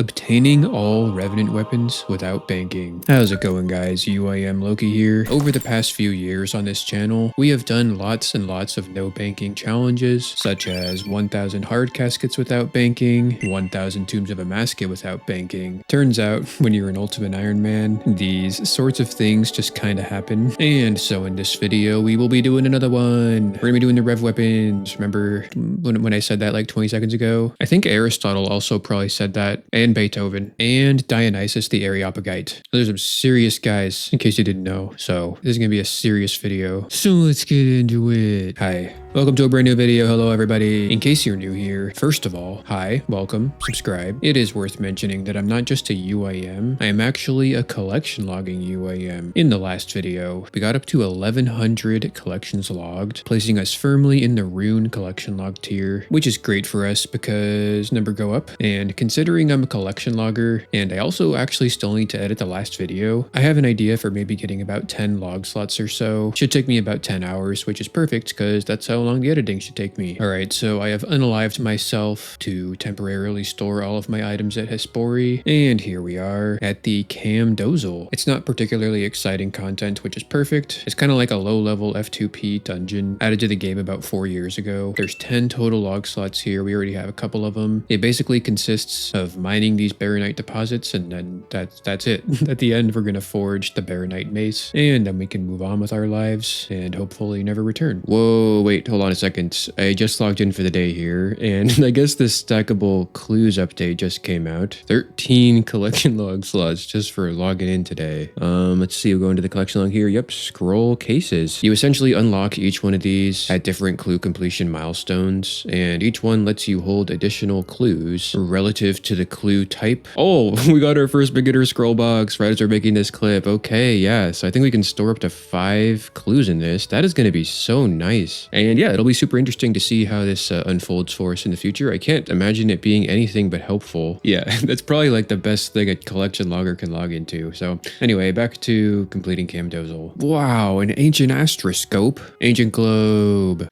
Obtaining all Revenant weapons without banking. How's it going, guys? UIM Loki here. Over the past few years on this channel, we have done lots and lots of no banking challenges, such as 1000 hard caskets without banking, 1000 tombs of a masket without banking. Turns out, when you're an ultimate Iron Man, these sorts of things just kinda happen. And so in this video, we will be doing another one. We're gonna be doing the Rev weapons. Remember when I said that like 20 seconds ago? I think Aristotle also probably said that, and Beethoven, and Dionysus the Areopagite. Those are some serious guys, in case you didn't know. So this is gonna be a serious video. So let's get into it. Hi. Welcome to a brand new video. Hello, everybody. In case you're new here, first of all, hi, welcome, subscribe. It is worth mentioning that I'm not just a UIM, I am actually a collection logging UIM. In the last video, we got up to 1100 collections logged, placing us firmly in the Rune collection log tier, which is great for us because number go up. And considering I'm a collection logger, and I also actually still need to edit the last video, I have an idea for maybe getting about 10 log slots or so. Should take me about 10 hours, which is perfect because that's how long the editing should take me. Alright, so I have unalived myself to temporarily store all of my items at Hespori, and here we are at the Cam Dozel. It's not particularly exciting content, which is perfect. It's kind of like a low-level F2P dungeon added to the game about 4 years ago. There's 10 total log slots here. We already have a couple of them. It basically consists of mining these Baronite deposits, and then that's it. At the end, we're gonna forge the Baronite mace, and then we can move on with our lives and hopefully never return. Whoa, wait, hold on a second. I just logged in for the day here, and I guess the stackable clues update just came out. 13 collection log slots just for logging in today. Let's see, we'll go into the collection log here. Yep, scroll cases. You essentially unlock each one of these at different clue completion milestones, and each one lets you hold additional clues relative to the clue type. Oh, we got our first beginner scroll box right as we're making this clip. Okay, yeah, so I think we can store up to 5 clues in this. That is going to be so nice. And yeah, it'll be super interesting to see how this unfolds for us in the future. I can't imagine it being anything but helpful. Yeah, that's probably like the best thing a collection logger can log into. So anyway, back to completing Cam Dozel. Wow, an ancient astroscope. Ancient globe.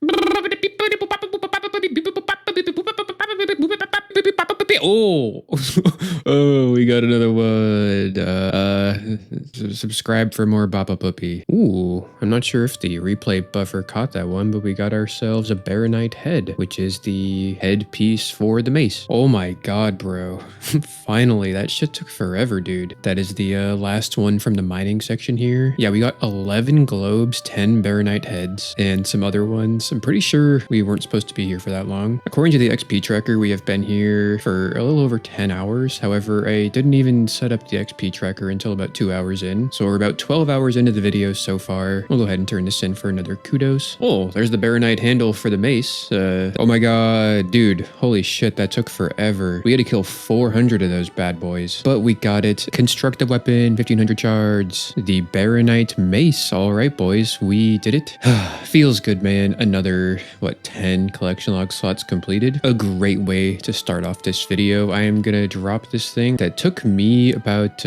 Oh, oh, we got another one. Subscribe for more Bapa Puppy. Ooh, I'm not sure if the replay buffer caught that one, but we got ourselves a Baronite head, which is the headpiece for the mace. Oh my god, bro. Finally, that shit took forever, dude. That is the last one from the mining section here. Yeah, we got 11 globes, 10 Baronite heads, and some other ones. I'm pretty sure we weren't supposed to be here for that long. According to the XP tracker, we have been here for a little over 10 hours. However, I didn't even set up the XP tracker until about 2 hours in. So we're about 12 hours into the video so far. We'll go ahead and turn this in for another kudos. Oh, there's the Baronite handle for the mace. Oh my god, dude. Holy shit, that took forever. We had to kill 400 of those bad boys. But we got it. Construct the weapon, 1500 shards. The Baronite mace. All right, boys, we did it. Feels good, man. Another, what, 10 collection log slots completed. A great way to start off this video. I am gonna drop this thing that took me about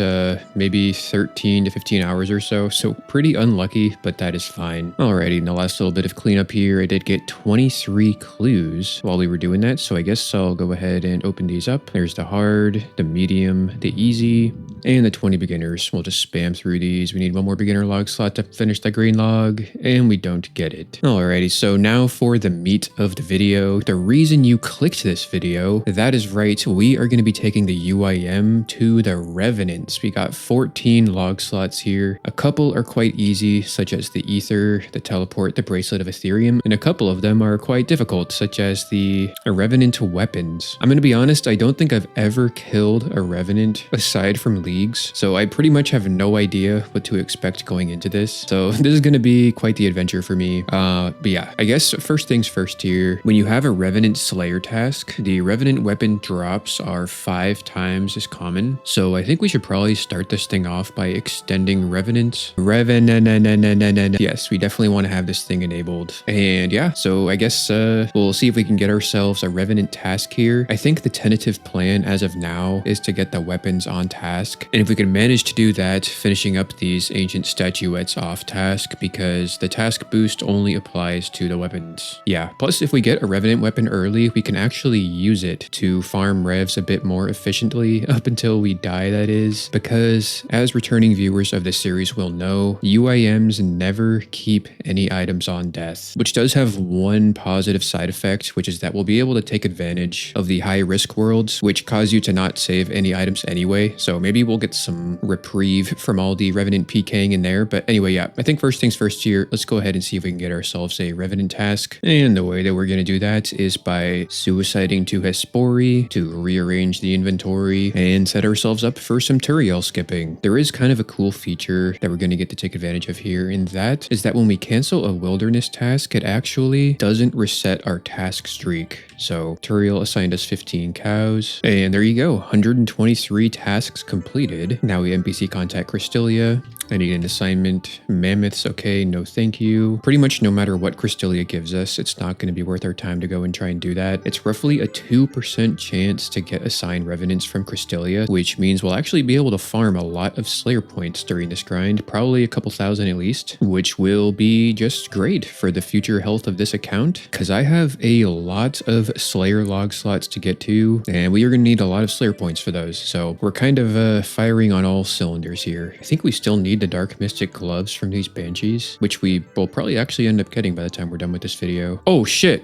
maybe 13 to 15 hours or so pretty unlucky, but that is fine. Alrighty, in the last little bit of cleanup here, I did get 23 clues while we were doing that, so I guess I'll go ahead and open these up. There's the hard, the medium, the easy, and the 20 beginners. We'll just spam through these. We need one more beginner log slot to finish the green log, and we don't get it. Alrighty, so now for the meat of the video. The reason you clicked this video, that is right, we are going to be taking the UIM to the Revenants. We got 14 log slots here. A couple are quite easy, such as the Ether, the Teleport, the Bracelet of Ethereum, and a couple of them are quite difficult, such as the Revenant weapons. I'm going to be honest, I don't think I've ever killed a Revenant aside from leagues, so I pretty much have no idea what to expect going into this. So this is going to be quite the adventure for me. But yeah, I guess first things first here, when you have a Revenant Slayer task, the Revenant weapon drops are 5 times as common. So I think we should probably start this thing off by extending Revenant. Yes, we definitely want to have this thing enabled. And yeah, so I guess we'll see if we can get ourselves a Revenant task here. I think the tentative plan as of now is to get the weapons on task task. And if we can manage to do that, finishing up these ancient statuettes off task, because the task boost only applies to the weapons. Yeah, plus if we get a Revenant weapon early, we can actually use it to farm revs a bit more efficiently, up until we die, that is, because as returning viewers of this series will know, UIMs never keep any items on death, which does have one positive side effect, which is that we'll be able to take advantage of the high risk worlds, which cause you to not save any items anyway. So maybe we'll get some reprieve from all the Revenant PKing in there. But anyway, yeah, I think first things first here, let's go ahead and see if we can get ourselves a Revenant task. And the way that we're going to do that is by suiciding to Hespori to rearrange the inventory and set ourselves up for some Turiel skipping. There is kind of a cool feature that we're going to get to take advantage of here, and that is that when we cancel a wilderness task, it actually doesn't reset our task streak. So Turiel assigned us 15 cows, and there you go, 123 tasks completed. Now we NPC contact Cristelia. I need an assignment. Mammoths, okay, no thank you. Pretty much no matter what Cristelia gives us, it's not going to be worth our time to go and try and do that. It's roughly a 2% chance to get assigned Revenants from Cristelia, which means we'll actually be able to farm a lot of Slayer points during this grind, probably a couple thousand at least, which will be just great for the future health of this account, because I have a lot of Slayer log slots to get to, and we are going to need a lot of Slayer points for those. So we're kind of firing on all cylinders here. I think we still need the Dark Mystic gloves from these Banshees, which we will probably actually end up getting by the time we're done with this video. Oh shit.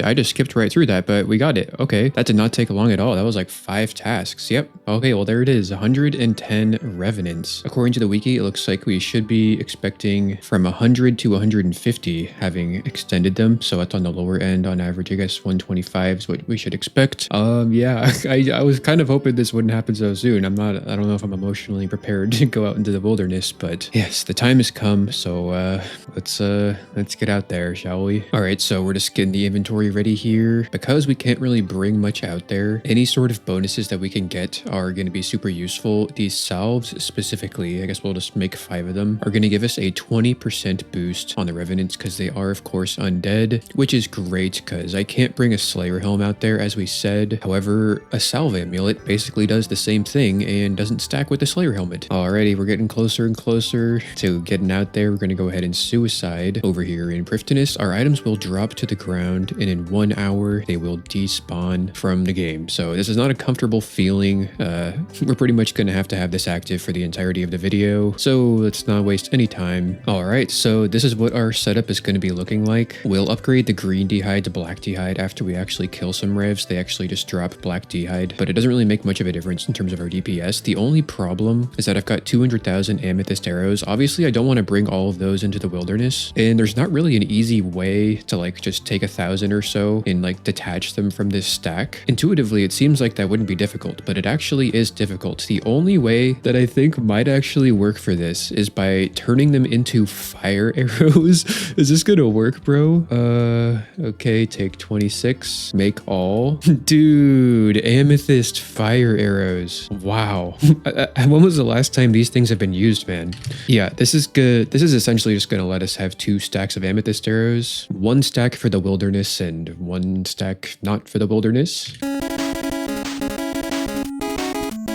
I just skipped right through that, but we got it. Okay, that did not take long at all. That was like 5 tasks. Yep. Okay, well there it is, 110 Revenants. According to the wiki, it looks like we should be expecting from 100 to 150 having extended them. So that's on the lower end. On average, I guess 125 is what we should expect. Yeah, I was kind of hoping this wouldn't happen so soon. I don't know if I'm emotionally prepared to go out into the wilderness, but yes, the time has come. So let's get out there, shall we? All right, so we're just getting the inventory ready here. Because we can't really bring much out there, any sort of bonuses that we can get are going to be super useful. These salves specifically, I guess we'll just make 5 of them, are going to give us a 20% boost on the Revenants, because they are of course undead, which is great because I can't bring a Slayer helm out there as we said. However, a salve amulet basically does the same thing and doesn't stack with the Slayer helmet. Alrighty, we're getting closer and closer to getting out there. We're going to go ahead and suicide over here in Prifddinas. Our items will drop to the ground, and in 1 hour they will despawn from the game. So this is not a comfortable feeling. We're pretty much going to have this active for the entirety of the video, so let's not waste any time. All right, so this is what our setup is going to be looking like. We'll upgrade the green d'hide to black d'hide after we actually kill some revs. They actually just drop black d'hide, but it doesn't really make much of a difference in terms of our DPS. The only problem is that I've got 200,000 amethyst arrows. Obviously, I don't want to bring all of those into the wilderness, and there's not really an easy way to like just take 1,000 or so and like detach them from this stack. Intuitively, it seems like that wouldn't be difficult, but it actually is difficult. The only way that I think might actually work for this is by turning them into fire arrows. Is this gonna work, bro? Okay, take 26, make all. Dude, amethyst fire arrows. Wow. When was the last time these things have been used, man? Yeah, this is good. This is essentially just gonna let us have 2 stacks of amethyst arrows, 1 stack for the wilderness and 1 stack not for the wilderness.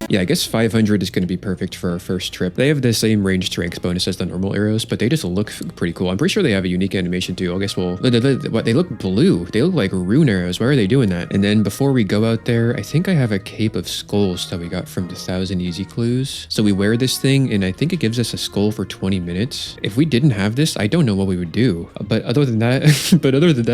Yeah, I guess 500 is going to be perfect for our first trip. They have the same range strength bonus as the normal arrows, but they just look pretty cool. I'm pretty sure they have a unique animation too. I guess we'll... What, they look blue. They look like rune arrows. Why are they doing that? And then before we go out there, I think I have a cape of skulls that we got from the 1,000 easy clues. So we wear this thing, and I think it gives us a skull for 20 minutes. If we didn't have this, I don't know what we would do. But other than that,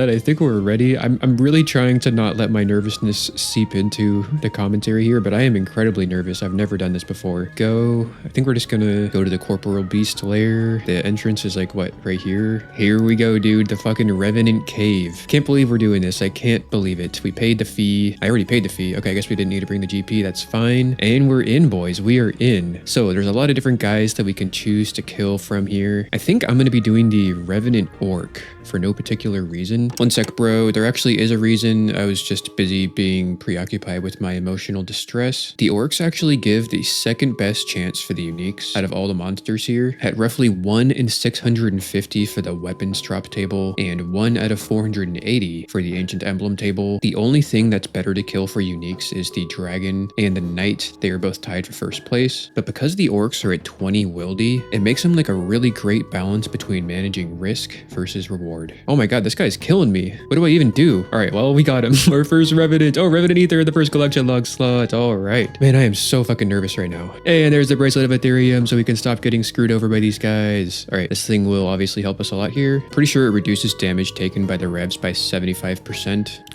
I think we're ready. I'm really trying to not let my nervousness seep into the commentary here, but I am incredibly nervous. I've never done this before. I think we're just gonna go to the corporal beast lair. The entrance is like, what, right here? Here we go, dude. The fucking Revenant cave. Can't believe we're doing this. I can't believe it. We paid the fee. I already paid the fee. Okay, I guess we didn't need to bring the GP. That's fine. And we're in, boys. We are in. So there's a lot of different guys that we can choose to kill from here. I think I'm gonna be doing the Revenant orc for no particular reason. One sec, bro. There actually is a reason. I was just busy being preoccupied with my emotional distress. The orcs actually give the second best chance for the uniques out of all the monsters here, at roughly 1 in 650 for the weapons drop table, and 1 out of 480 for the ancient emblem table. The only thing that's better to kill for uniques is the dragon and the knight. They are both tied for first place, but because the orcs are at 20 wildy, it makes them like a really great balance between managing risk versus reward. Oh my god, this guy's killing me. What do I even do? All right, well, we got him. Our first Revenant. Oh, Revenant Ether, the first collection log slot. All right. Man, I am so fucking nervous right now. And there's the bracelet of Ethereum so we can stop getting screwed over by these guys. All right, this thing will obviously help us a lot here. Pretty sure it reduces damage taken by the revs by 75%.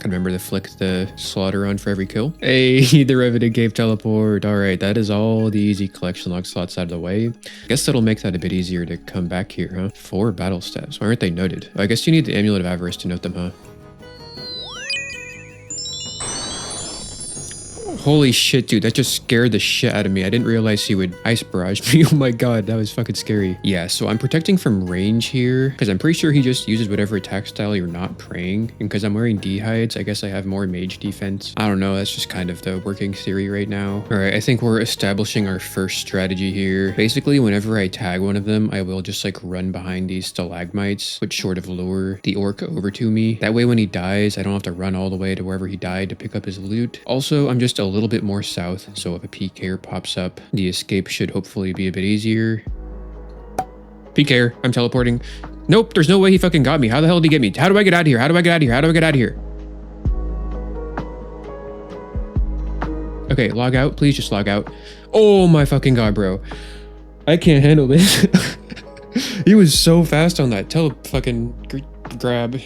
Can remember to flick the slaughter on for every kill. Hey, the Revenant gave teleport. All right, that is all the easy collection log slots out of the way. I guess that'll make that a bit easier to come back here, huh? 4 battle stabs. Why aren't they noted? I guess you need the Amulet of Avarice to note them, huh? Holy shit, dude, that just scared the shit out of me. I didn't realize he would ice barrage me. Oh my god, that was fucking scary. Yeah, so I'm protecting from range here because I'm pretty sure he just uses whatever attack style you're not praying. And because I'm wearing D-hides, I guess I have more mage defense. I don't know, that's just kind of the working theory right now. All right, I think we're establishing our first strategy here. Basically, whenever I tag one of them, I will just like run behind these stalagmites, which sort of lure the orc over to me. That way when he dies, I don't have to run all the way to wherever he died to pick up his loot. Also, I'm just a little bit more south, so if a PKer pops up, the escape should hopefully be a bit easier. PKer, I'm teleporting. Nope, there's no way he fucking got me. How the hell did he get me? How do I get out of here? How do I get out of here? How do I get out of here? Okay, log out. Please just log out. Oh my fucking god, bro. I can't handle this. He was so fast on that grab.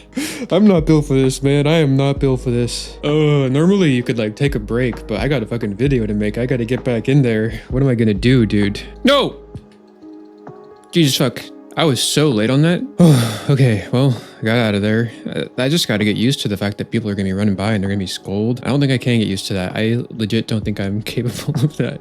I'm not built for this, man. I am not built for this. Normally you could like take a break, but I got a fucking video to make. I gotta get back in there. What am I gonna do, dude? No! Jesus fuck. I was so late on that. Oh, okay, well, I got out of there. I just gotta get used to the fact that people are gonna be running by and they're gonna be scolded. I don't think I can get used to that. I legit don't think I'm capable of that.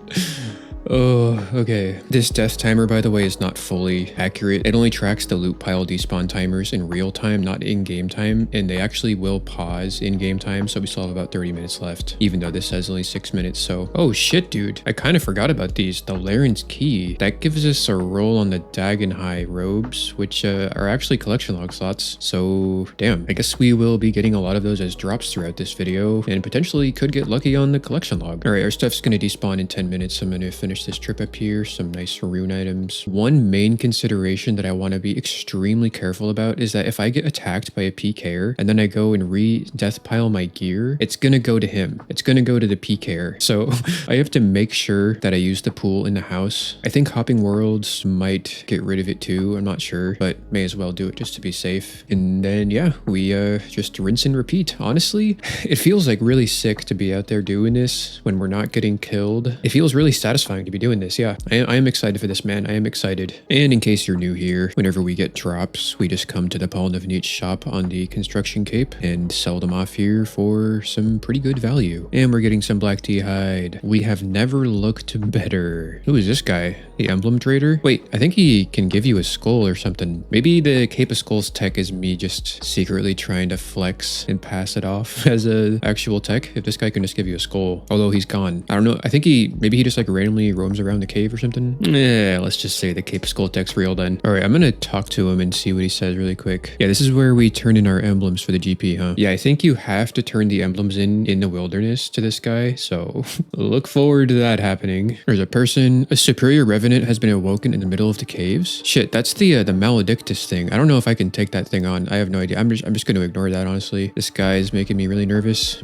Oh, okay. This death timer, by the way, is not fully accurate. It only tracks the loot pile despawn timers in real time, not in-game time, and they actually will pause in-game time, so we still have about 30 minutes left, even though this says only 6 minutes, so... Oh shit, dude. I kind of forgot about these. The Laren's Key. That gives us a roll on the Dagonhai robes, which are actually collection log slots, so damn. I guess we will be getting a lot of those as drops throughout this video, and potentially could get lucky on the collection log. Alright, our stuff's gonna despawn in 10 minutes. I'm gonna finish this trip up here, some nice rune items. One main consideration that I want to be extremely careful about is that if I get attacked by a PKer and then I go and re-death pile my gear, it's gonna go to him. It's gonna go to the PKer. So I have to make sure that I use the pool in the house. I think hopping worlds might get rid of it too. I'm not sure, but may as well do it just to be safe. And then yeah, we just rinse and repeat. Honestly, it feels like really sick to be out there doing this when we're not getting killed. It feels really satisfying to be doing this. Yeah, I am excited for this, man. I am excited. And in case you're new here, whenever we get drops, we just come to the Paul Navneet shop on the construction cape and sell them off here for some pretty good value. And we're getting some black tea hide. We have never looked better. Who is this guy? The emblem trader? Wait, I think he can give you a skull or something. Maybe the Cape of Skulls tech is me just secretly trying to flex and pass it off as a actual tech. If this guy can just give you a skull, although he's gone. I don't know. I think maybe he just like randomly roams around the cave or something. Yeah, let's just say the Cape of Skull tech's real then. All right, I'm gonna talk to him and see what he says really quick. Yeah, this is where we turn in our emblems for the GP, huh? Yeah, I think you have to turn the emblems in the wilderness to this guy, so look forward to that happening. There's a person. A superior revenant has been awoken in the middle of the caves. Shit, that's the maledictus thing. I don't know if I can take that thing on. I have no idea. I'm just gonna ignore that, honestly. This guy is making me really nervous.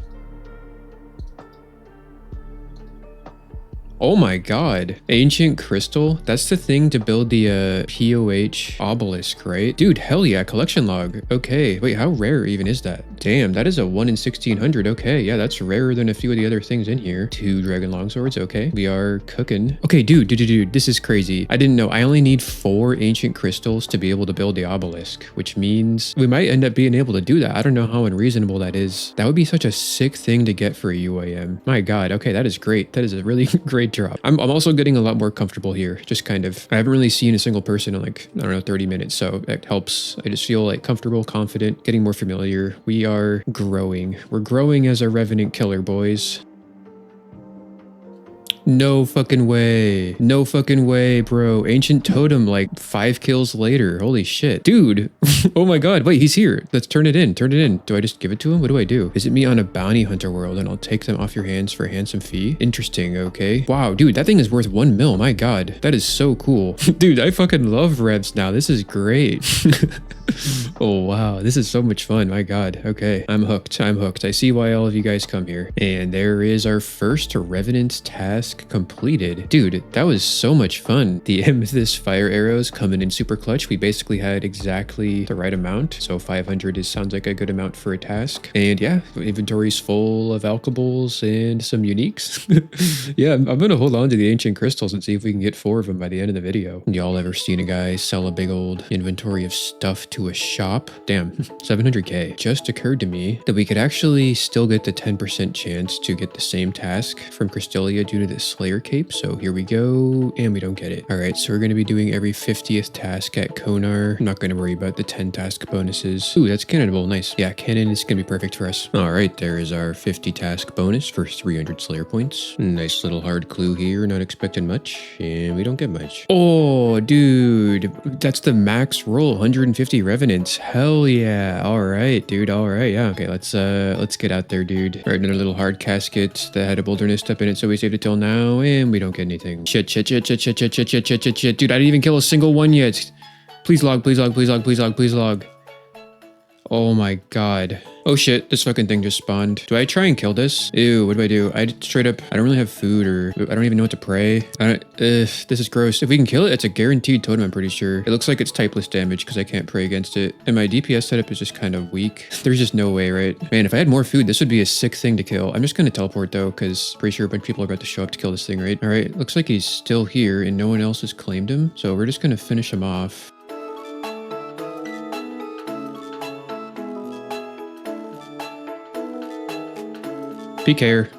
Oh my god. Ancient crystal? That's the thing to build the POH obelisk, right? Dude, hell yeah, collection log. Okay. Wait, how rare even is that? Damn, that is a 1 in 1600. Okay, yeah, that's rarer than a few of the other things in here. 2 dragon longswords. Okay, we are cooking. Okay, dude, this is crazy. I didn't know. I only need 4 ancient crystals to be able to build the obelisk, which means we might end up being able to do that. I don't know how unreasonable that is. That would be such a sick thing to get for a UIM. My god, okay, that is great. That is a really great drop. I'm also getting a lot more comfortable here. Just kind of, I haven't really seen a single person in like, I don't know, 30 minutes. So it helps. I just feel like comfortable, confident, getting more familiar. We are growing. We're growing as a Revenant killer, boys. No fucking way. No fucking way, bro. Ancient Totem, like 5 kills later. Holy shit. Dude. Oh my god. Wait, he's here. Let's turn it in. Turn it in. Do I just give it to him? What do I do? Visit me on a bounty hunter world and I'll take them off your hands for a handsome fee. Interesting, okay. Wow, dude, that thing is worth 1 mil. My god. That is so cool. Dude, I fucking love revs now. This is great. Oh, wow. This is so much fun. My god. Okay. I'm hooked. I'm hooked. I see why all of you guys come here. And there is our first Revenant task completed. Dude, that was so much fun. The amethyst fire arrows coming in super clutch. We basically had exactly the right amount. So 500 sounds like a good amount for a task. And yeah, inventory's full of alchables and some uniques. Yeah, I'm gonna hold on to the ancient crystals and see if we can get 4 of them by the end of the video. Y'all ever seen a guy sell a big old inventory of stuff to a shop? Damn, 700k. Just occurred to me that we could actually still get the 10% chance to get the same task from Crystallia due to the Slayer cape. So here we go, and we don't get it. All right, so we're going to be doing every 50th task at Konar. I'm not going to worry about the 10 task bonuses. Ooh, that's cannonable. Nice. Yeah, cannon is going to be perfect for us. All right, there is our 50 task bonus for 300 Slayer points. Nice little hard clue here. Not expecting much, and we don't get much. Oh, dude, that's the max roll. 150 revenants. Hell yeah. All right, dude. All right. Yeah. Okay. Let's get out there, dude. All right, another little hard casket that had a boulder stuff in it, so we saved it till now, and we don't get anything. Shit. Dude, I didn't even kill a single one yet. Please log. Please log. Please log. Please log. Please log. Oh my god. Oh shit, this fucking thing just spawned. Do I try and kill this? Ew, what do I do? I straight up, I don't really have food, or I don't even know what to pray. This is gross. If we can kill it, it's a guaranteed totem, I'm pretty sure. It looks like it's typeless damage because I can't pray against it. And my DPS setup is just kind of weak. There's just no way, right? Man, if I had more food, this would be a sick thing to kill. I'm just gonna teleport though, because pretty sure a bunch of people are about to show up to kill this thing, right? All right, looks like he's still here and no one else has claimed him. So we're just gonna finish him off. PK'er.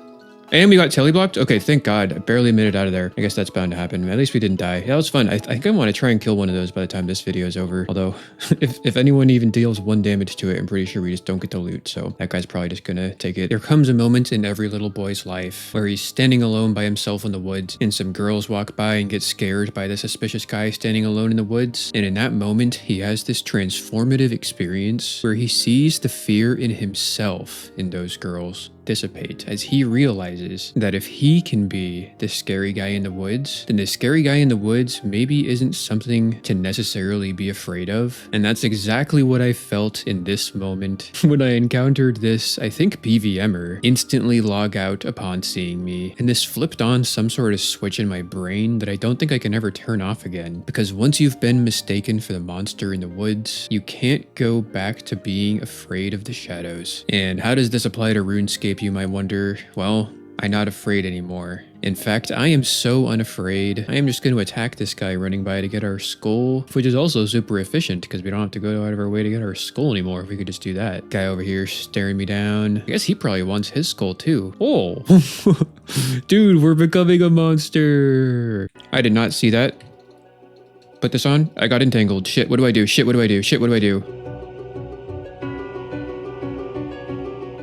And we got teleblocked? Okay, thank God. I barely made it out of there. I guess that's bound to happen. At least we didn't die. That was fun. I think I want to try and kill one of those by the time this video is over. Although, if anyone even deals 1 damage to it, I'm pretty sure we just don't get the loot. So that guy's probably just gonna take it. There comes a moment in every little boy's life where he's standing alone by himself in the woods and some girls walk by and get scared by the suspicious guy standing alone in the woods. And in that moment, he has this transformative experience where he sees the fear in himself in those girls dissipate as he realizes that if he can be the scary guy in the woods, then the scary guy in the woods maybe isn't something to necessarily be afraid of. And that's exactly what I felt in this moment when I encountered this, I think, PVMer instantly log out upon seeing me. And this flipped on some sort of switch in my brain that I don't think I can ever turn off again. Because once you've been mistaken for the monster in the woods, you can't go back to being afraid of the shadows. And how does this apply to RuneScape, you might wonder? Well, I'm not afraid anymore. In fact, I am so unafraid. I am just going to attack this guy running by to get our skull, which is also super efficient because we don't have to go out of our way to get our skull anymore if we could just do that. Guy over here staring me down. I guess he probably wants his skull too. Oh, dude, we're becoming a monster. I did not see that. Put this on. I got entangled. Shit, what do I do? Shit, what do I do? Shit, what do I do?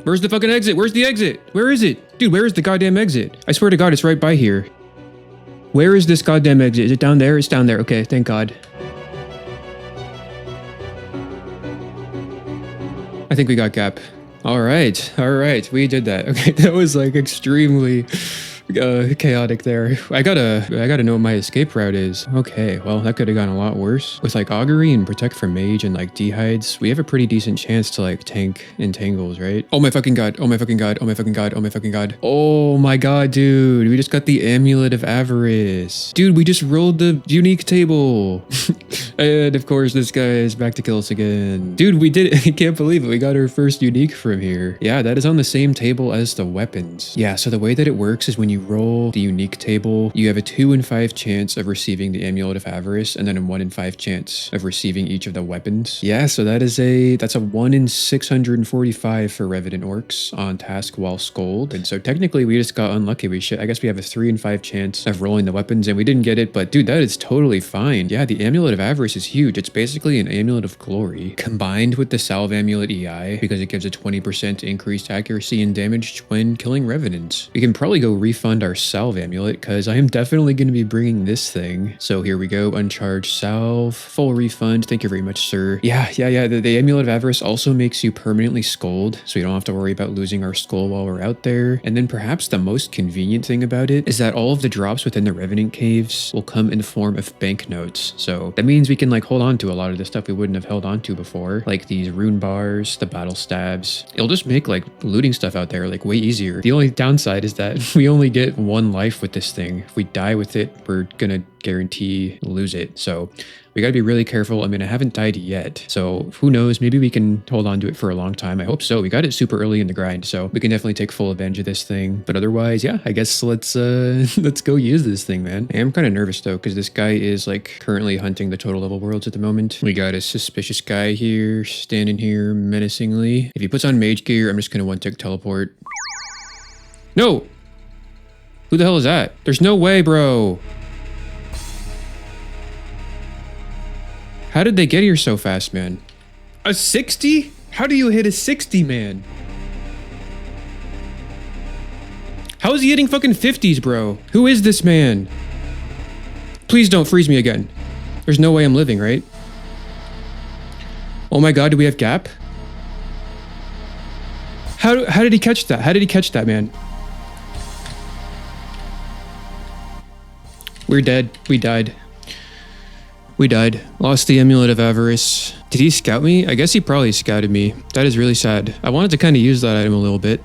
Where's the fucking exit? Where's the exit? Where is it? Dude, where is the goddamn exit? I swear to God, it's right by here. Where is this goddamn exit? Is it down there? It's down there. Okay, thank God. I think we got gap. All right, we did that. Okay, that was like extremely chaotic there. I gotta know what my escape route is. Okay, well, that could have gone a lot worse. With like augury and protect from mage and like dehides, we have a pretty decent chance to like tank entangles, right? Oh my fucking god, oh my fucking god, oh my fucking god, oh my fucking god. Oh my god, dude, we just got the amulet of avarice. Dude, we just rolled the unique table. And of course, this guy is back to kill us again. Dude, we did it. I can't believe it. We got our first unique from here. Yeah, that is on the same table as the weapons. Yeah, so the way that it works is when you roll the unique table, you have a 2 in 5 chance of receiving the amulet of avarice, and then a 1 in 5 chance of receiving each of the weapons. Yeah, so that's a 1 in 645 for Revenant orcs on task while scold. And so technically we just got unlucky. I guess we have a 3 in 5 chance of rolling the weapons, and we didn't get it, but dude, that is totally fine. Yeah, the amulet of avarice is huge. It's basically an amulet of glory combined with the salve amulet EI because it gives a 20% increased accuracy and damage when killing revenants. We can probably go refill refund our salve amulet because I am definitely going to be bringing this thing. So here we go. Uncharged salve. Full refund. Thank you very much, sir. Yeah. The amulet of avarice also makes you permanently skulled, so you don't have to worry about losing our skull while we're out there. And then perhaps the most convenient thing about it is that all of the drops within the Revenant caves will come in the form of banknotes. So that means we can like hold on to a lot of the stuff we wouldn't have held on to before, like these rune bars, the battle stabs. It'll just make like looting stuff out there like way easier. The only downside is that we only get one life with this thing. If we die with it, we're gonna guarantee lose it. So we got to be really careful. I mean, I haven't died yet, so who knows? Maybe we can hold on to it for a long time. I hope so. We got it super early in the grind, so we can definitely take full advantage of this thing. But otherwise, yeah, I guess let's go use this thing, man. I am kind of nervous though, because this guy is like currently hunting the total level worlds at the moment. We got a suspicious guy here, standing here menacingly. If he puts on mage gear, I'm just gonna one-tick teleport. No! Who the hell is that? There's no way, bro. How did they get here so fast, man? A 60? How do you hit a 60, man? How is he hitting fucking 50s, bro? Who is this man? Please don't freeze me again. There's no way I'm living, right? Oh my god, do we have gap? How did he catch that? How did he catch that, man? We're dead. We died. We died. Lost the amulet of avarice. Did he scout me? I guess he probably scouted me. That is really sad. I wanted to kind of use that item a little bit.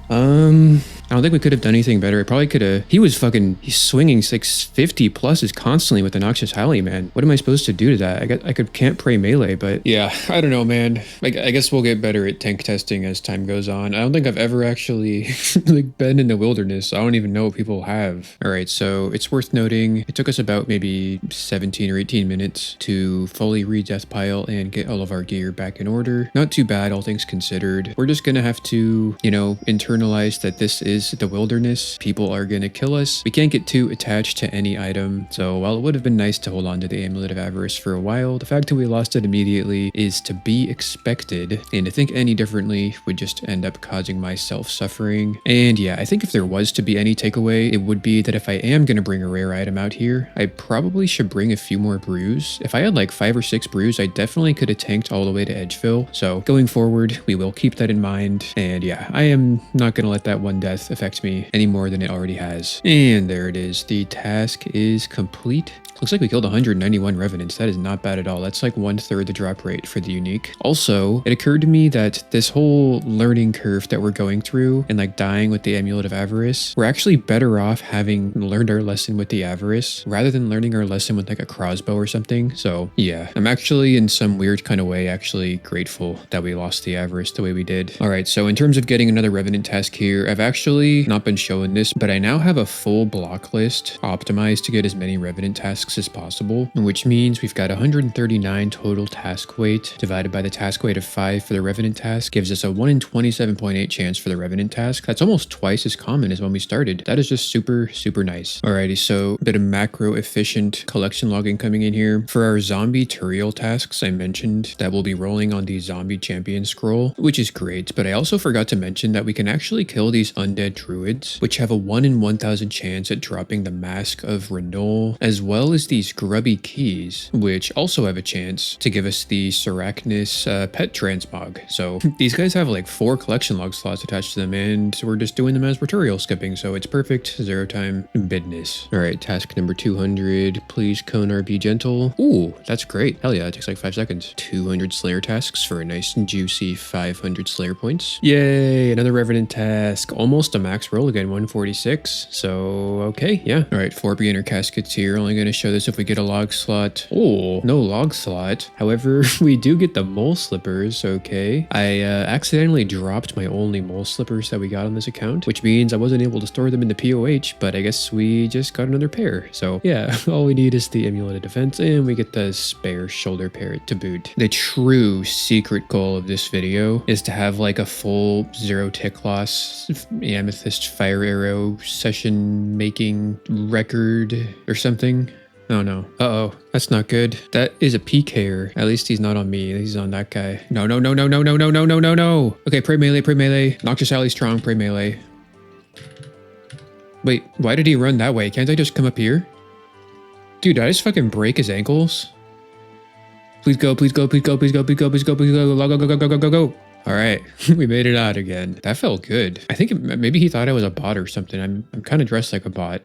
I don't think we could have done anything better. I probably could have. He's swinging 650 pluses constantly with the Noxious Halley, man. What am I supposed to do to that? I can't pray melee, but yeah, I don't know, man. I guess we'll get better at tank testing as time goes on. I don't think I've ever actually like been in the wilderness. I don't even know what people have. All right, so it's worth noting, it took us about maybe 17 or 18 minutes to fully re-death pile and get all of our gear back in order. Not too bad, all things considered. We're just gonna have to, you know, internalize that this is the wilderness. People are gonna kill us. We can't get too attached to any item. So while it would have been nice to hold on to the amulet of avarice for a while, the fact that we lost it immediately is to be expected. And to think any differently would just end up causing myself suffering. And yeah, I think if there was to be any takeaway, it would be that if I am gonna bring a rare item out here, I probably should bring a few more brews. If I had like 5 or 6 brews, I definitely could have tanked all the way to Edgefill. So going forward, we will keep that in mind. And yeah, I am not gonna let that one death affect me any more than it already has. And there it is. The task is complete. Looks like we killed 191 Revenants. That is not bad at all. That's like 1/3 the drop rate for the unique. Also, it occurred to me that this whole learning curve that we're going through and like dying with the amulet of avarice, we're actually better off having learned our lesson with the avarice rather than learning our lesson with like a crossbow or something. So yeah, I'm actually in some weird kind of way actually grateful that we lost the avarice the way we did. All right, so in terms of getting another Revenant task here, I've actually not been showing this, but I now have a full block list optimized to get as many Revenant tasks as possible, which means we've got 139 total task weight divided by the task weight of 5 for the Revenant task gives us a 1 in 27.8 chance for the Revenant task. That's almost twice as common as when we started. That is just super nice. Alrighty, so a bit of macro efficient collection logging coming in here. For our zombie Turiel tasks, I mentioned that we'll be rolling on the zombie champion scroll, which is great, but I also forgot to mention that we can actually kill these undead druids, which have a 1 in 1,000 chance at dropping the Mask of Renol, as well as these grubby keys, which also have a chance to give us the Seracnus pet transmog. So these guys have like 4 collection log slots attached to them, and we're just doing them as Turiel skipping, so it's perfect 0 time bidness. All right, task number 200. Please Konar be gentle. Ooh, that's great. Hell yeah, it takes like 5 seconds. 200 Slayer tasks for a nice and juicy 500 Slayer points. Yay, another Revenant task. Almost a max roll again, 146. So okay, yeah. All right, 4 beginner caskets here. Only going to show this if we get a log slot. Oh, no log slot. However, we do get the mole slippers. Okay. I accidentally dropped my only mole slippers that we got on this account, which means I wasn't able to store them in the POH, but I guess we just got another pair. So yeah, all we need is the amulet of defense, and we get the spare shoulder pair to boot. The true secret goal of this video is to have like a full 0 tick loss amethyst fire arrow session making record or something. Oh no. Uh-oh. That's not good. That is a PKer. At least he's not on me. He's on that guy. No. Okay, pray melee. Noxious Halley strong, pray melee. Wait, why did he run that way? Can't I just come up here? Dude, did I just fucking break his ankles? Please go, please go, please go, please go, please go, please go, please go, go, go, go, go, go, go, go. All right, we made it out again. That felt good. I think maybe he thought I was a bot or something. I'm kind of dressed like a bot.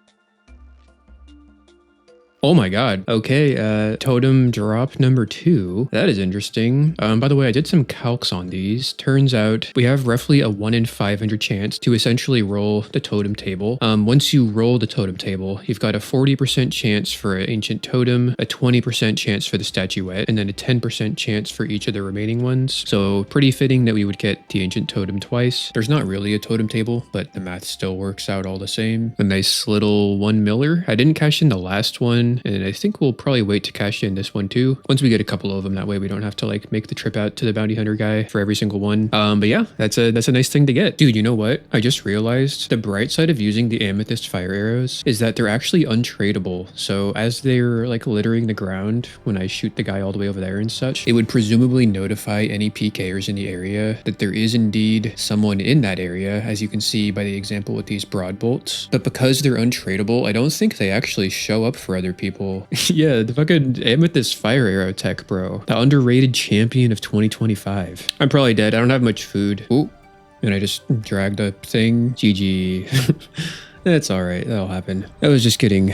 Oh my god. Okay, totem drop number 2. That is interesting. By the way, I did some calcs on these. Turns out we have roughly a 1 in 500 chance to essentially roll the totem table. Once you roll the totem table, you've got a 40% chance for an ancient totem, a 20% chance for the statuette, and then a 10% chance for each of the remaining ones. So pretty fitting that we would get the ancient totem twice. There's not really a totem table, but the math still works out all the same. A nice little 1 miller. I didn't cash in the last one, and I think we'll probably wait to cash in this one too once we get a couple of them. That way we don't have to like make the trip out to the bounty hunter guy for every single one. But yeah, that's a nice thing to get. Dude, you know what? I just realized the bright side of using the amethyst fire arrows is that they're actually untradeable. So as they're like littering the ground when I shoot the guy all the way over there and such, it would presumably notify any PKers in the area that there is indeed someone in that area, as you can see by the example with these broad bolts. But because they're untradeable, I don't think they actually show up for other people. Yeah, the fucking amethyst fire arrow tech, bro. The underrated champion of 2025. I'm probably dead. I don't have much food. Ooh, and I just dragged a thing. GG. That's all right. That'll happen. I was just getting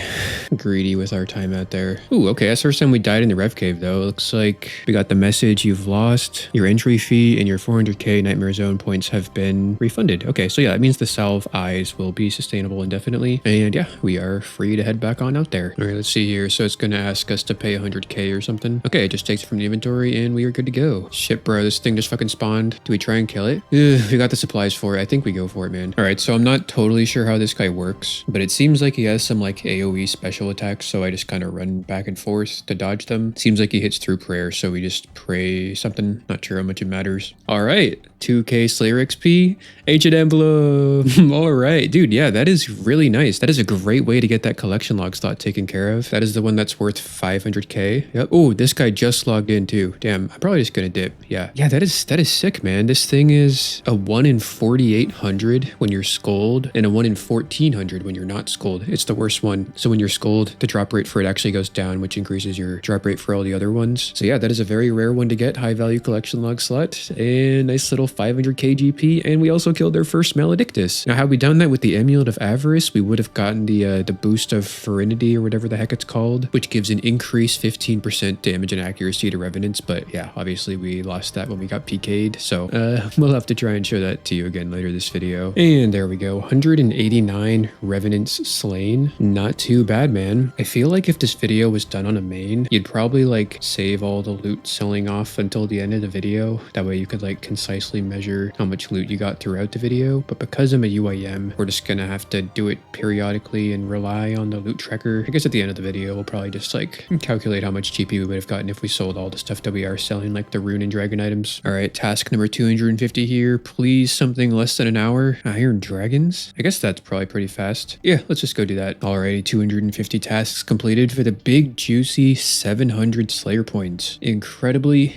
greedy with our time out there. Ooh, okay. That's the first time we died in the Rev Cave, though. It looks like we got the message: you've lost your entry fee and your 400k Nightmare Zone points have been refunded. Okay, so yeah, that means the salve eyes will be sustainable indefinitely. And yeah, we are free to head back on out there. All right, let's see here. So it's going to ask us to pay 100k or something. Okay, it just takes it from the inventory and we are good to go. Shit, bro. This thing just fucking spawned. Do we try and kill it? Ugh, we got the supplies for it. I think we go for it, man. All right, so I'm not totally sure how this guy works, but it seems like he has some like AoE special attacks, so I just kind of run back and forth to dodge them. Seems like he hits through prayer, so we just pray something. Not sure how much it matters. All right, 2k Slayer XP, ancient emblem. All right, dude, yeah, that is really nice. That is a great way to get that collection log slot taken care of. That is the one that's worth 500k. Yep. Oh, this guy just logged in too. Damn, I'm probably just gonna dip. Yeah, that is sick, man. This thing is a 1 in 4,800 when you're skulled and a 1 in 1,400 when you're not skulled. It's the worst one. So when you're skulled, the drop rate for it actually goes down, which increases your drop rate for all the other ones. So yeah, that is a very rare one to get. High value collection log slot and nice little 500k GP. And we also killed our first Maledictus. Now, had we done that with the Amulet of Avarice, we would have gotten the boost of Serenity or whatever the heck it's called, which gives an increased 15% damage and accuracy to Revenants. But yeah, obviously we lost that when we got PK'd. So we'll have to try and show that to you again later this video. And there we go. 189 Revenants slain. Not too bad, man. I feel like if this video was done on a main, you'd probably like save all the loot selling off until the end of the video. That way you could like concisely measure how much loot you got throughout the video. But because I'm a UIM, we're just gonna have to do it periodically and rely on the loot tracker. I guess at the end of the video, we'll probably just like calculate how much GP we would have gotten if we sold all the stuff that we are selling, like the rune and dragon items. All right, task number 250 here. Please something less than an hour. Iron dragons? I guess that's probably pretty fast. Yeah, let's just go do that. Alrighty, 250 tasks completed for the big juicy 700 Slayer points. Incredibly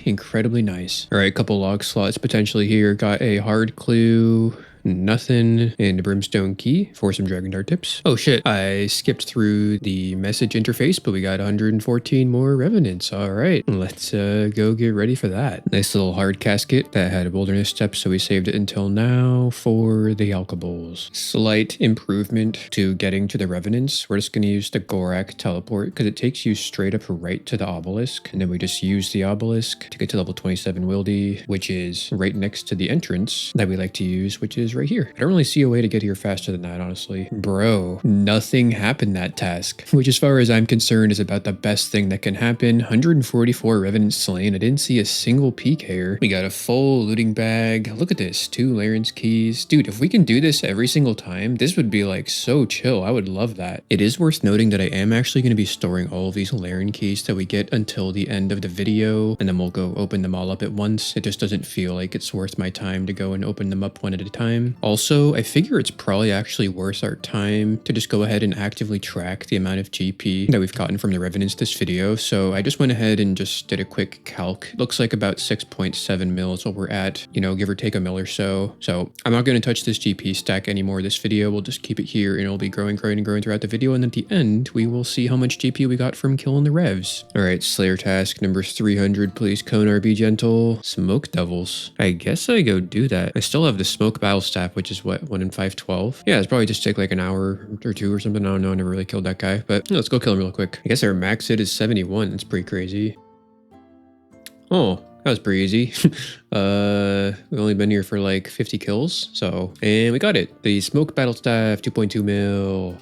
nice. All right, a couple log slots potentially here. Got a hard clue, nothing, and a brimstone key for some dragon dart tips. Oh shit, I skipped through the message interface, but we got 114 more revenants. All right, let's go get ready for that. Nice little hard casket that had a wilderness step, so we saved it until now for the alkabols. Slight improvement to getting to the revenants. We're just going to use the Gorak teleport because it takes you straight up right to the obelisk, and then we just use the obelisk to get to level 27 wildy, which is right next to the entrance that we like to use, which is right here. I don't really see a way to get here faster than that, honestly. Bro, nothing happened that task, which as far as I'm concerned is about the best thing that can happen. 144 revenants slain. I didn't see a single PKer. We got a full looting bag. Look at this, 2 Laren's keys. Dude, if we can do this every single time, this would be like so chill. I would love that. It is worth noting that I am actually going to be storing all of these Laren keys that we get until the end of the video, and then we'll go open them all up at once. It just doesn't feel like it's worth my time to go and open them up one at a time. time. Also, I figure it's probably actually worth our time to just go ahead and actively track the amount of GP that we've gotten from the Revenants this video. So I just went ahead and just did a quick calc. Looks like about 6.7 mil is what we're at, you know, give or take a mil or so. So I'm not going to touch this GP stack anymore this video. We'll just keep it here and it'll be growing throughout the video. And at the end, we will see how much GP we got from killing the revs. All right, Slayer task number 300, please Konar be gentle. Smoke devils. I guess I go do that. I still have the smoke battle staff, which is what, 1 in 512. Yeah, it's probably just take like an hour or two or something. I don't know, I never really killed that guy, but let's go kill him real quick. I guess our max hit is 71. That's pretty crazy. Oh, that was pretty easy. We've only been here for like 50 kills, so, and we got it. The smoke battle staff, 2.2 mil.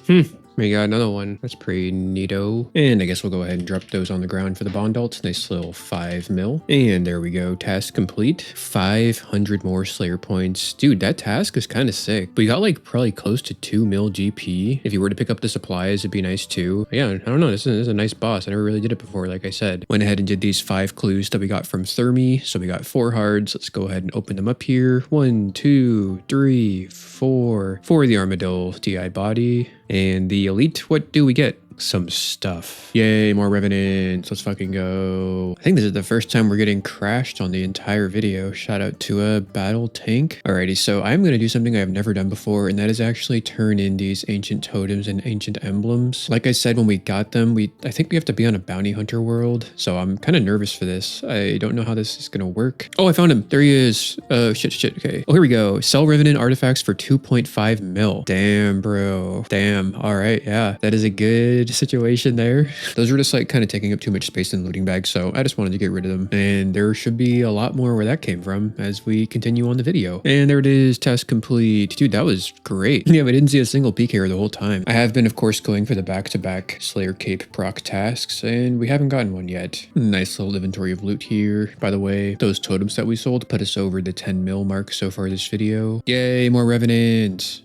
We got another one. That's pretty neato. And I guess we'll go ahead and drop those on the ground for the bond alts. Nice little 5 mil. And there we go. Task complete. 500 more Slayer points. Dude, that task is kind of sick. We got like probably close to 2 mil GP. If you were to pick up the supplies, it'd be nice too. Yeah, I don't know. This is a nice boss. I never really did it before, like I said. Went ahead and did these 5 clues that we got from Thermi. So we got 4 hards. Let's go ahead and open them up here. 1, 2, 3, 4. For the Armadillo DI body. And the elite, what do we get? Some stuff. Yay, more Revenants. Let's fucking go. I think this is the first time we're getting crashed on the entire video. Shout out to a battle tank. Alrighty, so I'm going to do something I've never done before, and that is actually turn in these ancient totems and ancient emblems. Like I said, when we got them, I think we have to be on a bounty hunter world, so I'm kind of nervous for this. I don't know how this is going to work. Oh, I found him. There he is. Oh, shit. Okay. Oh, here we go. Sell Revenant artifacts for 2.5 mil. Damn, bro. Damn. All right. Yeah, that is a good situation there. Those were just like kind of taking up too much space in the looting bag, so I just wanted to get rid of them. And there should be a lot more where that came from as we continue on the video. And there it is, task complete. Dude, that was great. Yeah, I didn't see a single peak here the whole time. I have been, of course, going for the back-to-back Slayer Cape proc tasks, and we haven't gotten one yet. Nice little inventory of loot here. By the way, those totems that we sold put us over the 10 mil mark so far this video. Yay, more Revenants.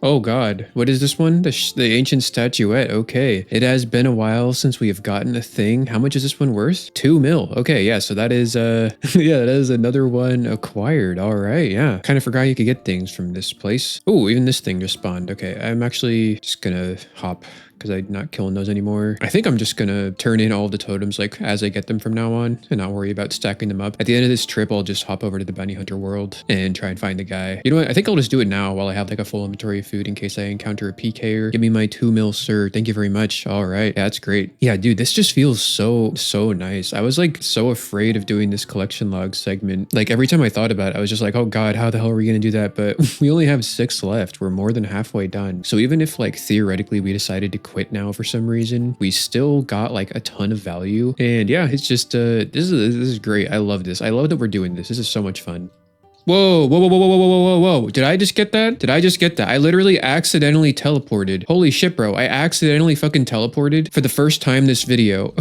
Oh god, what is this one? The ancient statuette. Okay, it has been a while since we have gotten a thing. How much is this one worth? 2 mil. Okay, yeah, so that is yeah, that is another one acquired. All right, yeah. Kind of forgot you could get things from this place. Oh, even this thing just spawned. Okay, I'm actually just gonna hop because I'm not killing those anymore. I think I'm just gonna turn in all of the totems like as I get them from now on and not worry about stacking them up. At the end of this trip, I'll just hop over to the bounty hunter world and try and find the guy. You know what? I think I'll just do it now while I have like a full inventory of food in case I encounter a PKer. Give me my 2 mil, sir. Thank you very much. All right. Yeah, that's great. Yeah, dude, this just feels so nice. I was like so afraid of doing this collection log segment. Like every time I thought about it, I was just like, oh god, how the hell are we gonna do that? But we only have 6 left. We're more than halfway done. So even if like theoretically we decided to quit now for some reason, we still got like a ton of value. And yeah, it's just this is great. I love this. I love that we're doing this. This is so much fun. Whoa, whoa, whoa, whoa, whoa, whoa, whoa, whoa. Did I just get that? Did I just get that? I literally accidentally teleported. Holy shit, bro. I accidentally fucking teleported for the first time this video.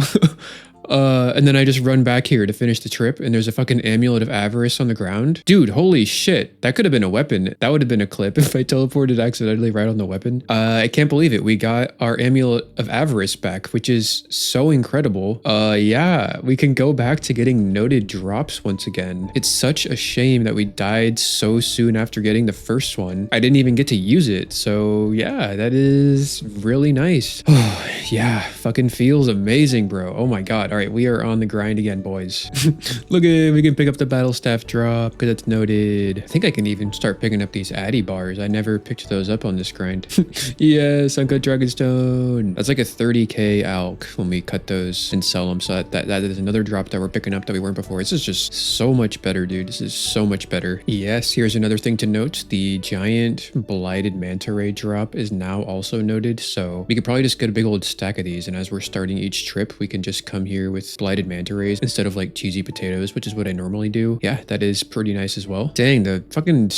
And then I just run back here to finish the trip and there's a fucking amulet of avarice on the ground. Dude, holy shit. That could have been a weapon. That would have been a clip if I teleported accidentally right on the weapon. I can't believe it. We got our amulet of avarice back, which is so incredible. Yeah, we can go back to getting noted drops once again. It's such a shame that we died so soon after getting the first one. I didn't even get to use it. So yeah, that is really nice. Oh, yeah, fucking feels amazing, bro. Oh my god. All right, we are on the grind again, boys. Look at, we can pick up the battle staff drop because it's noted. I think I can even start picking up these Addy bars. I never picked those up on this grind. Yes, uncut dragonstone. That's like a 30k alk when we cut those and sell them. So that is another drop that we're picking up that we weren't before. This is just so much better, dude. This is so much better. Yes, here's another thing to note. The giant blighted manta ray drop is now also noted. So we could probably just get a big old stack of these. And as we're starting each trip, we can just come here with blighted manta rays instead of like cheesy potatoes, which is what I normally do. Yeah, that is pretty nice as well. Dang, the fucking